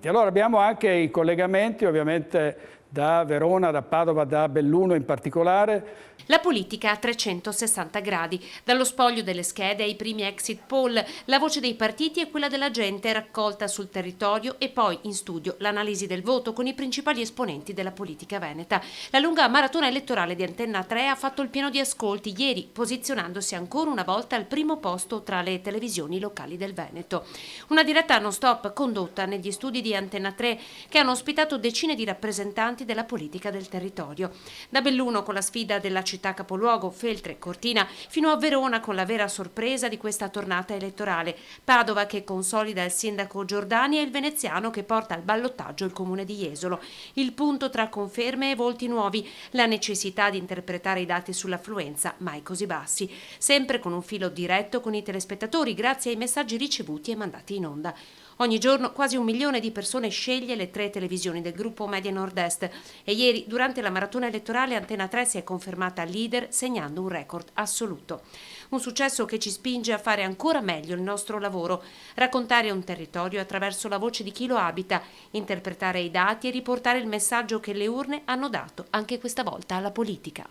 Allora abbiamo anche i collegamenti ovviamente da Verona, da Padova, da Belluno in particolare. La politica a 360 gradi, dallo spoglio delle schede ai primi exit poll, la voce dei partiti e quella della gente raccolta sul territorio e poi in studio l'analisi del voto con i principali esponenti della politica veneta. La lunga maratona elettorale di Antenna 3 ha fatto il pieno di ascolti ieri, posizionandosi ancora una volta al primo posto tra le televisioni locali del Veneto. Una diretta non stop condotta negli studi di Antenna 3 che hanno ospitato decine di rappresentanti della politica del territorio. Da Belluno con la sfida della città capoluogo, Feltre, Cortina, fino a Verona con la vera sorpresa di questa tornata elettorale. Padova che consolida il sindaco Giordani e il veneziano che porta al ballottaggio il comune di Jesolo. Il punto tra conferme e volti nuovi, la necessità di interpretare i dati sull'affluenza mai così bassi, sempre con un filo diretto con i telespettatori grazie ai messaggi ricevuti e mandati in onda. Ogni giorno quasi 1 milione di persone sceglie le 3 televisioni del gruppo Media Nord-Est e ieri durante la maratona elettorale Antenna 3 si è confermata leader segnando un record assoluto. Un successo che ci spinge a fare ancora meglio il nostro lavoro, raccontare un territorio attraverso la voce di chi lo abita, interpretare i dati e riportare il messaggio che le urne hanno dato anche questa volta alla politica.